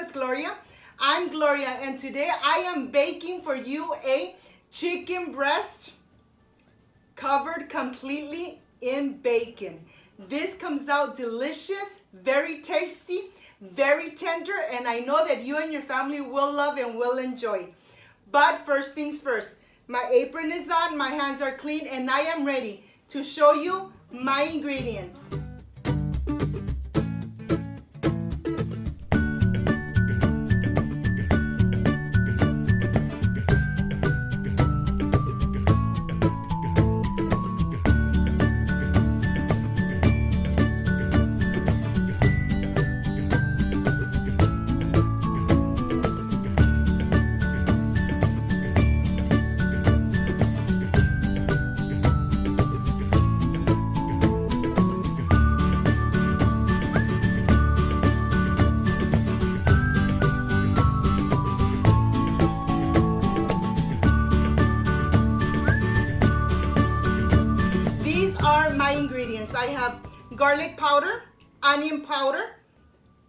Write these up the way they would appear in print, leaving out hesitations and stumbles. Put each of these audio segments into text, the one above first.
with Gloria. I'm Gloria, and today I am baking for you a chicken breast covered completely in bacon. This comes out delicious, very tasty, very tender, and I know that you and your family will love and will enjoy. But first things first, my apron is on, my hands are clean, and I am ready to show you my ingredients. These are my ingredients. I have garlic powder, onion powder,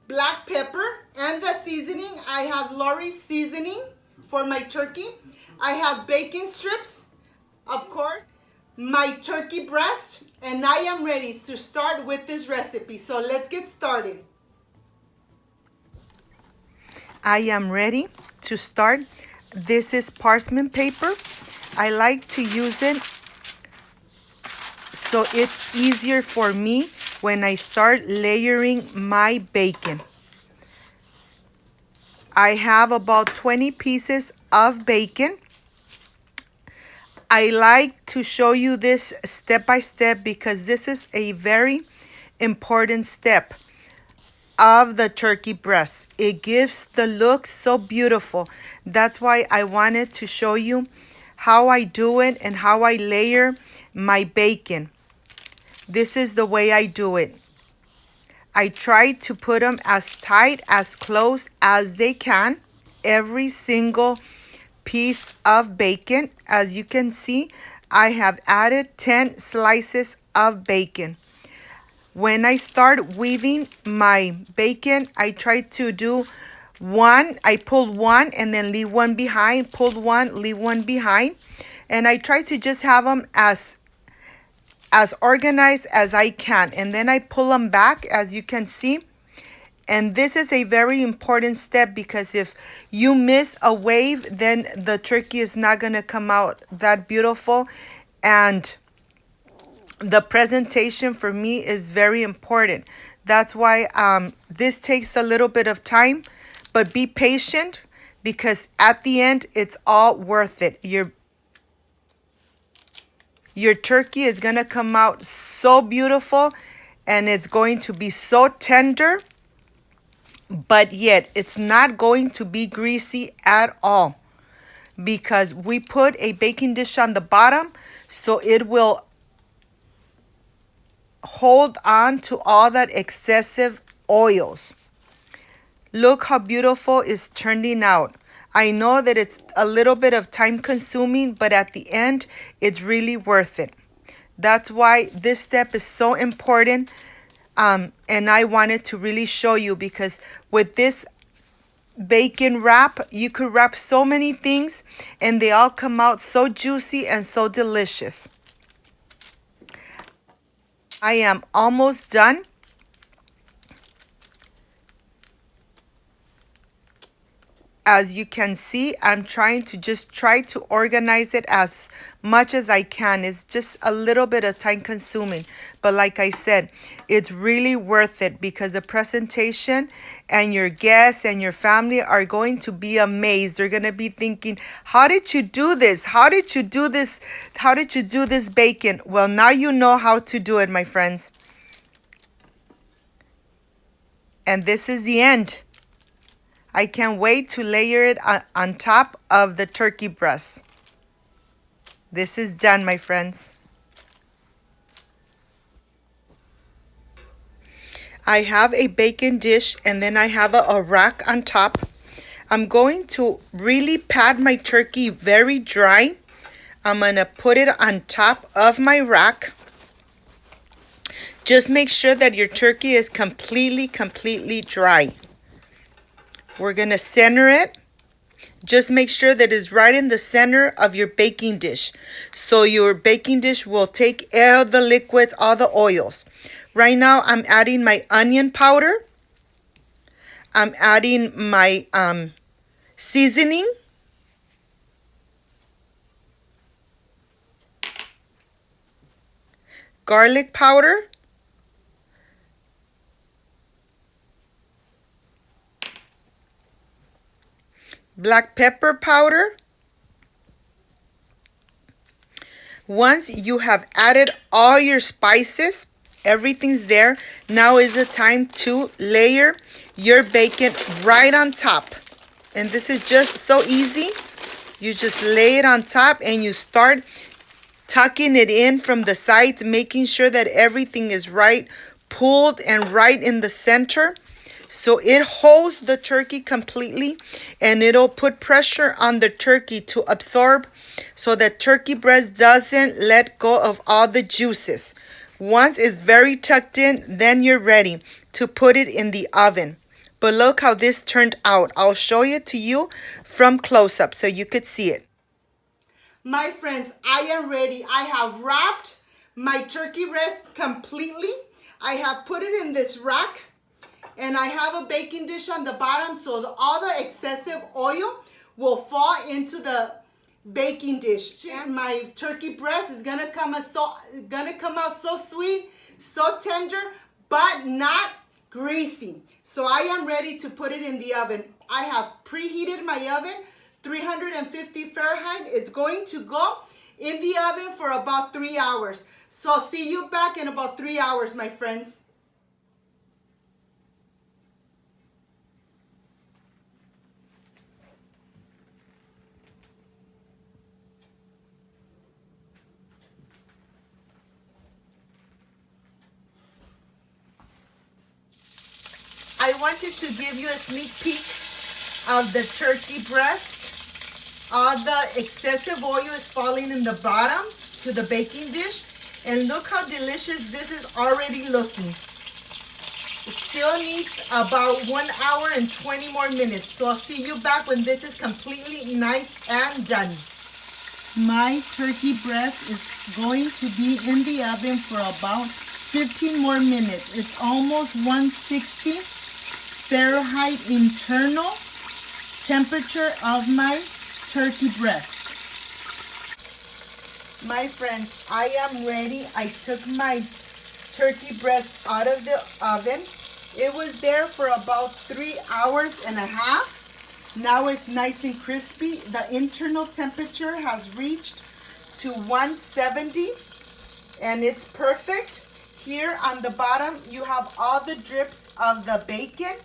black pepper, and the seasoning. I have Lawry seasoning for my turkey. I have bacon strips, of course, my turkey breast, and I am ready to start with this recipe. So let's get started. I am ready to start. This is parchment paper. I like to use it so it's easier for me when I start layering my bacon. I have about 20 pieces of bacon. I like to show you this step by step because this is a very important step of the turkey breast. It gives the look so beautiful. That's why I wanted to show you how I do it and how I layer my bacon. This is the way I do it. I try to put them as tight, as close as they can. Every single piece of bacon. As you can see, I have added 10 slices of bacon. When I start weaving my bacon, I try to do one. I pull one and then leave one behind. Pull one, leave one behind. And I try to just have them as organized as I can, and then I pull them back, as you can see. And this is a very important step because if you miss a wave, then the turkey is not going to come out that beautiful, and the presentation for me is very important. That's why this takes a little bit of time, but be patient because at the end it's all worth it. Your turkey is going to come out so beautiful, and it's going to be so tender, but yet it's not going to be greasy at all because we put a baking dish on the bottom, so it will hold on to all that excessive oils. Look how beautiful it's turning out. I know that it's a little bit of time consuming, but at the end, it's really worth it. That's why this step is so important. And I wanted to really show you because with this bacon wrap, you could wrap so many things and they all come out so juicy and so delicious. I am almost done. As you can see, I'm trying to organize it as much as I can. It's just a little bit of time consuming. But like I said, it's really worth it because the presentation and your guests and your family are going to be amazed. They're going to be thinking, how did you do this? How did you do this? How did you do this bacon? Well, now you know how to do it, my friends. And this is the end. I can't wait to layer it on top of the turkey breast. This is done, my friends. I have a bacon dish and then I have a rack on top. I'm going to really pat my turkey very dry. I'm going to put it on top of my rack. Just make sure that your turkey is completely dry. We're going to center it. Just make sure that it's right in the center of your baking dish. So your baking dish will take all the liquids, all the oils. Right now I'm adding my onion powder. I'm adding my seasoning. Garlic powder. Black pepper powder. Once you have added all your spices, everything's there, now is the time to layer your bacon right on top. And this is just so easy. You just lay it on top and you start tucking it in from the sides, making sure that everything is right, pulled and right in the center. So it holds the turkey completely, and it'll put pressure on the turkey to absorb so that turkey breast doesn't let go of all the juices. Once it's very tucked in, then you're ready to put it in the oven. But look how this turned out. I'll show it to you from close up so you could see it. My friends, I am ready. I have wrapped my turkey breast completely. I have put it in this rack, and I have a baking dish on the bottom so all the excessive oil will fall into the baking dish. And my turkey breast is gonna come out so sweet, so tender, but not greasy. So I am ready to put it in the oven. I have preheated my oven, 350 Fahrenheit. It's going to go in the oven for about 3 hours. So I'll see you back in about 3 hours, my friends. I wanted to give you a sneak peek of the turkey breast. All the excessive oil is falling in the bottom to the baking dish. And look how delicious this is already looking. It still needs about 1 hour and 20 more minutes. So I'll see you back when this is completely nice and done. My turkey breast is going to be in the oven for about 15 more minutes. It's almost 160 Fahrenheit internal temperature of my turkey breast. My friends, I am ready. I took my turkey breast out of the oven. It was there for about 3 hours and a half. Now it's nice and crispy. The internal temperature has reached to 170 and it's perfect. Here on the bottom, you have all the drips of the bacon.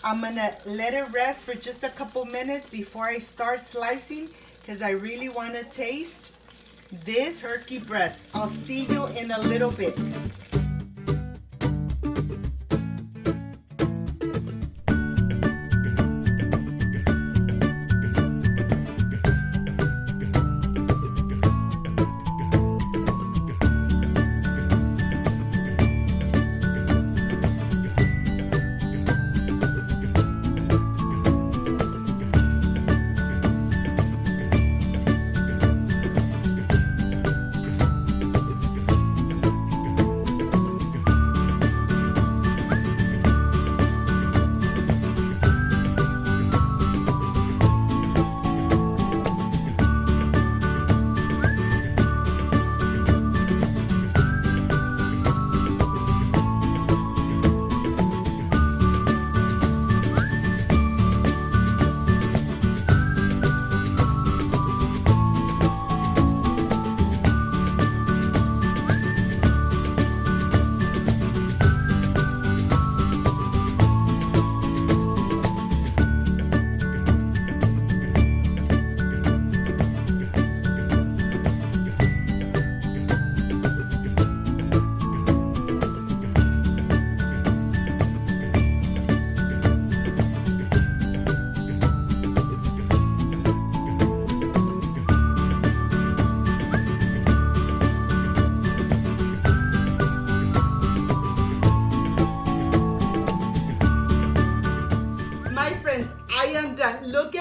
I'm gonna let it rest for just a couple minutes before I start slicing because I really wanna taste this turkey breast. I'll see you in a little bit.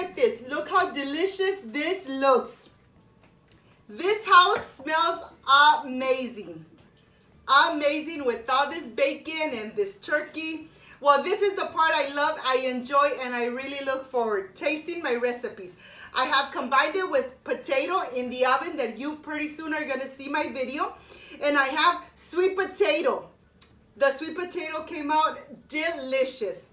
at this. Look how delicious this looks. This house smells amazing. Amazing with all this bacon and this turkey. Well, this is the part I love, I enjoy, and I really look forward tasting my recipes. I have combined it with potato in the oven that you pretty soon are gonna see my video. And I have sweet potato. The sweet potato came out delicious.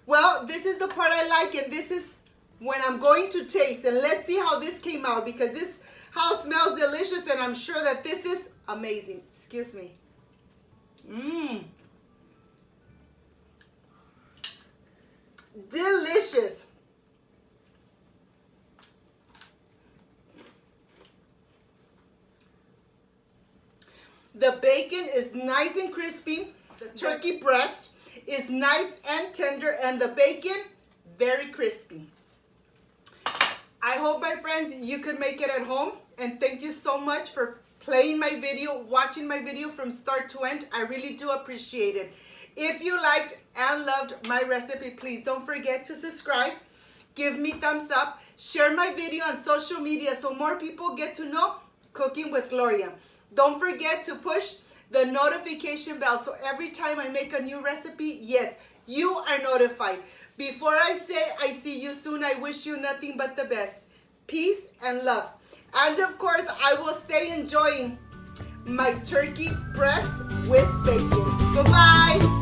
Well, this is the part I like, and this is when I'm going to taste. And let's see how this came out, because this house smells delicious, and I'm sure that this is amazing. Excuse me. Delicious. The bacon is nice and crispy. The turkey breast is nice and tender, and the bacon very crispy. I hope, my friends, you can make it at home, and thank you so much for playing my video, watching my video from start to end. I really do appreciate it. If you liked and loved my recipe, please don't forget to subscribe, give me thumbs up, share my video on social media so more people get to know Cooking with Gloria. Don't forget to push the notification bell so every time I make a new recipe, yes, you are notified. Before I say I see you soon, I wish you nothing but the best. Peace and love. And of course, I will stay enjoying my turkey breast with bacon. Goodbye.